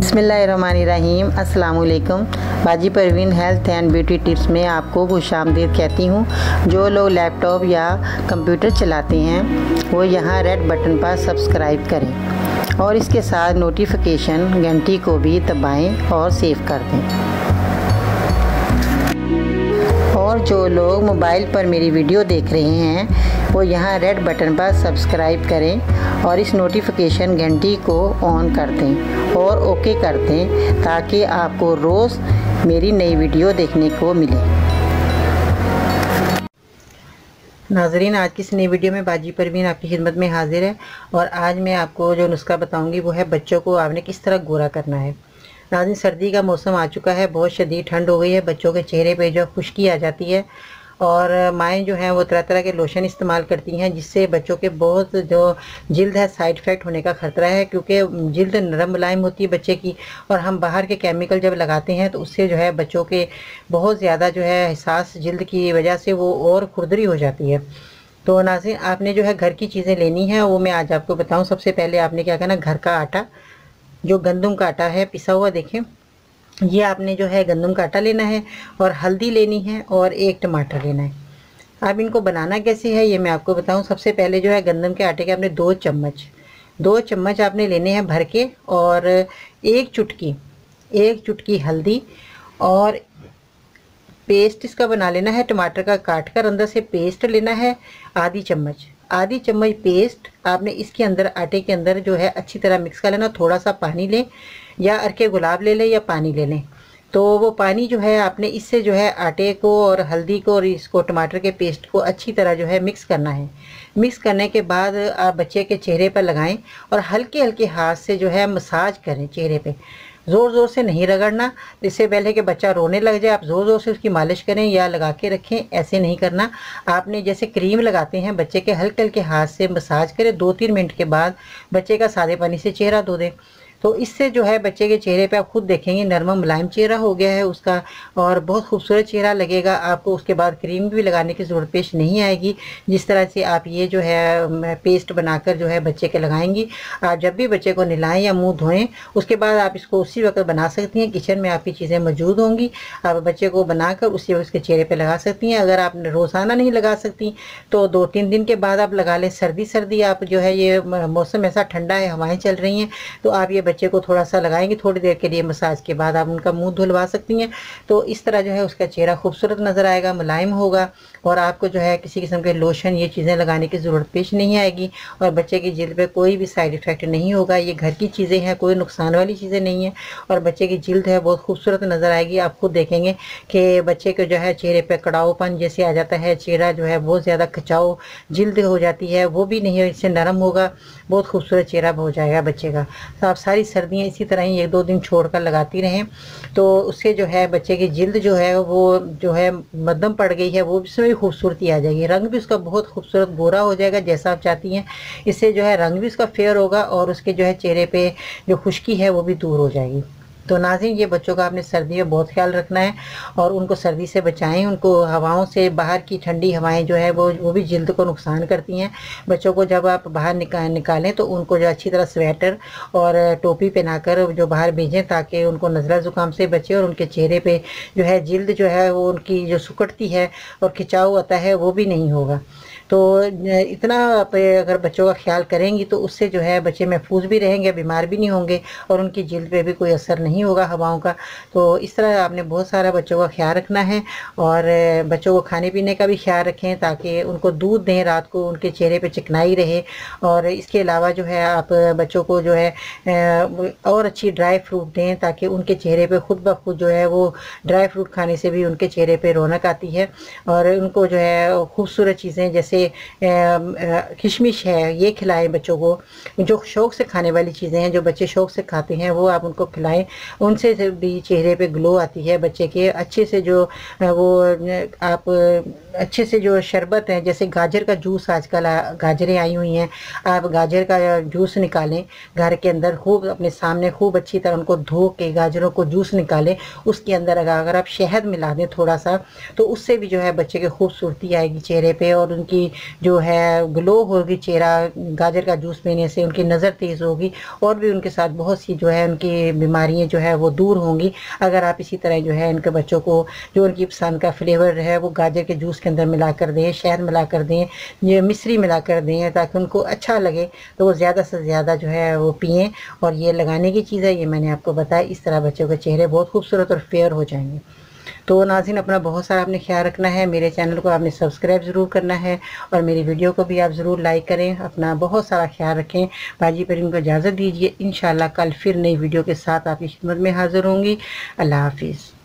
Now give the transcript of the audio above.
बिस्मिल्लाहिर्रहमानिर्रहीम। अस्सलाम वालेकुम। बाजी Parveen health and beauty tips में आपको खुशामदीद कहती हूँ। जो लोग लैपटॉप या कंप्यूटर चलाते हैं वो यहाँ रेड बटन पर सब्सक्राइब करें और इसके साथ नोटिफिकेशन घंटी को भी दबाएं और सेव कर दें। और जो लोग मोबाइल पर मेरी वीडियो देख रहे हैं वो यहाँ रेड बटन पर सब्सक्राइब करें और इस नोटिफिकेशन घंटी को ऑन कर दें और ओके कर दें ताकि आपको रोज़ मेरी नई वीडियो देखने को मिले। नाज़रीन, आज की इस नई वीडियो में बाजी परवीन आपकी खिदमत में हाजिर है और आज मैं आपको जो नुस्खा बताऊंगी वो है बच्चों को आपने किस तरह गोरा करना है। नाज़रीन, सर्दी का मौसम आ चुका है, बहुत शदीद ठंड हो गई है, बच्चों के चेहरे पे जो खुश्की आ जाती है और माएँ जो हैं वो तरह तरह के लोशन इस्तेमाल करती हैं जिससे बच्चों के बहुत जो जिल्द है साइड इफ़ेक्ट होने का ख़तरा है, क्योंकि जिल्द नरम मुलायम होती है बच्चे की और हम बाहर के केमिकल जब लगाते हैं तो उससे जो है बच्चों के बहुत ज़्यादा जो है हिसास जिल्द की वजह से वो और खुरदरी हो जाती है। तो नाज़रीन, आपने जो है घर की चीज़ें लेनी है वो मैं आज आपको बताऊँ। सबसे पहले आपने क्या करना, घर का आटा, जो गंदम का आटा है पिसा हुआ, देखें ये आपने जो है गंदम का आटा लेना है और हल्दी लेनी है और एक टमाटर लेना है। अब इनको बनाना कैसे है ये मैं आपको बताऊं। सबसे पहले जो है गंदम के आटे के आपने दो चम्मच आपने लेने हैं भर के और एक चुटकी हल्दी और पेस्ट इसका बना लेना है टमाटर का काट कर, अंदर से पेस्ट लेना है आधी चम्मच पेस्ट आपने इसके अंदर आटे के अंदर जो है अच्छी तरह मिक्स कर लेना। थोड़ा सा पानी लें या अर्के गुलाब ले लें या पानी ले लें, तो वो पानी जो है आपने इससे जो है आटे को और हल्दी को और इसको टमाटर के पेस्ट को अच्छी तरह जो है मिक्स करना है। मिक्स करने के बाद आप बच्चे के चेहरे पर लगाएं और हल्के हल्के हाथ से जो है मसाज करें चेहरे पे, ज़ोर से नहीं रगड़ना। इससे पहले कि बच्चा रोने लग जाए आप ज़ोर से उसकी मालिश करें या लगा के रखें, ऐसे नहीं करना। आपने जैसे क्रीम लगाते हैं बच्चे के हल्के हल्के हाथ से मसाज करें, 2-3 मिनट के बाद बच्चे का सादे पानी से चेहरा धो दें। तो इससे जो है बच्चे के चेहरे पे आप खुद देखेंगे नरम मुलायम चेहरा हो गया है उसका और बहुत खूबसूरत चेहरा लगेगा आपको। उसके बाद क्रीम भी लगाने की ज़रूरत पेश नहीं आएगी। जिस तरह से आप ये जो है पेस्ट बनाकर जो है बच्चे के लगाएंगी, आप जब भी बच्चे को नहलाएं या मुंह धोएं उसके बाद आप इसको उसी वक्त बना सकती हैं। किचन में आपकी चीज़ें मौजूद होंगी, आप बच्चे को बनाकर उसी वक्त उसके चेहरे पर लगा सकती हैं। अगर आप रोज़ाना नहीं लगा सकती तो 2-3 दिन के बाद आप लगा लें। सर्दी आप जो है ये मौसम ऐसा ठंडा है, हवाएँ चल रही हैं, तो आप ये बच्चे को थोड़ा सा लगाएंगे थोड़ी देर के लिए, मसाज के बाद आप उनका मुंह धुलवा सकती हैं। तो इस तरह जो है उसका चेहरा खूबसूरत नज़र आएगा, मुलायम होगा और आपको जो है किसी किस्म के लोशन ये चीज़ें लगाने की ज़रूरत पेश नहीं आएगी और बच्चे की जिल्द पे कोई भी साइड इफ़ेक्ट नहीं होगा। ये घर की चीज़ें हैं, कोई नुकसान वाली चीज़ें नहीं हैं और बच्चे की जिल्द है बहुत खूबसूरत नज़र आएगी। आप खुद देखेंगे कि बच्चे को जो है चेहरे पर कड़ावपन जैसे आ जाता है, चेहरा जो है बहुत ज़्यादा खिंचाव जिल्द हो जाती है वो भी नहीं, इससे नरम होगा, बहुत खूबसूरत चेहरा हो जाएगा बच्चे का। तो आप सारी सर्दियाँ इसी तरह ही 1-2 दिन छोड़कर लगाती रहें तो उससे जो है बच्चे की जिल्द जो है वो जो है मध्यम पड़ गई है वो इसमें भी खूबसूरती आ जाएगी, रंग भी उसका बहुत खूबसूरत गोरा हो जाएगा जैसा आप चाहती हैं। इससे जो है रंग भी उसका फेयर होगा और उसके जो है चेहरे पे जो खुश्की है वो भी दूर हो जाएगी। तो नाज़रीन, ये बच्चों का आपने सर्दी में बहुत ख्याल रखना है और उनको सर्दी से बचाएं। उनको हवाओं से, बाहर की ठंडी हवाएं जो है वो भी जिल्द को नुकसान करती हैं। बच्चों को जब आप बाहर निकालें तो उनको जो अच्छी तरह स्वेटर और टोपी पहनाकर जो बाहर भेजें ताकि उनको नज़ला ज़ुकाम से बचे और उनके चेहरे पे जो है जिल्द जो है वो उनकी जो सुकड़ती है और खिंचाव आता है वो भी नहीं होगा। तो इतना आप अगर बच्चों का ख्याल करेंगी तो उससे जो है बच्चे महफूज भी रहेंगे, बीमार भी नहीं होंगे और उनकी जिल्द पे भी कोई असर नहीं होगा हवाओं का। तो इस तरह आपने बहुत सारा बच्चों का ख्याल रखना है और बच्चों को खाने पीने का भी ख्याल रखें ताकि उनको दूध दें, रात को उनके चेहरे पे चिकनाई रहे। और इसके अलावा जो है आप बच्चों को जो है और अच्छी ड्राई फ्रूट दें ताकि उनके चेहरे पे खुद ब खुद जो है वो ड्राई फ्रूट खाने से भी उनके चेहरे पे रौनक आती है और उनको जो है खूबसूरत चीज़ें जैसे किशमिश है ये खिलाएं बच्चों को। जो शौक़ से खाने वाली चीज़ें हैं, जो बच्चे शौक़ से खाते हैं वो आप उनको खिलाएं, उनसे भी चेहरे पे ग्लो आती है बच्चे के। अच्छे से जो वो आप अच्छे से जो शरबत है, जैसे गाजर का जूस, आजकल गाजरें आई हुई हैं, आप गाजर का जूस निकालें घर के अंदर, खूब अपने सामने खूब अच्छी तरह उनको धो के गाजरों को जूस निकालें। उसके अंदर अगर आप शहद मिला दें थोड़ा सा, तो उससे भी जो है बच्चे की खूबसूरती आएगी चेहरे पे, और उनकी जो है ग्लो होगी चेहरा, गाजर का जूस पीने से उनकी नज़र तेज़ होगी, और भी उनके साथ बहुत सी जो है उनकी बीमारियाँ जो है वो दूर होंगी। अगर आप इसी तरह जो है इनके बच्चों को जो उनकी पसंद का फ्लेवर है वो गाजर के जूस के अंदर मिला कर दें, शहद मिला कर दें, ये मिश्री मिला कर दें, ताकि उनको अच्छा लगे, तो वो ज़्यादा से ज़्यादा जो है वो पिएँ। और ये लगाने की चीज़ है, ये मैंने आपको बताया। इस तरह बच्चों के चेहरे बहुत खूबसूरत और फेयर हो जाएंगे। तो नाज़रीन, अपना बहुत सारा आपने ख्याल रखना है, मेरे चैनल को आपने सब्सक्राइब ज़रूर करना है, और मेरी वीडियो को भी आप ज़रूर लाइक करें। अपना बहुत सारा ख्याल रखें। बाजी परवीन को इजाज़त दीजिए। इंशाल्लाह कल फिर नई वीडियो के साथ आपकी खिदमत में हाज़िर होंगी। अल्लाह हाफिज़।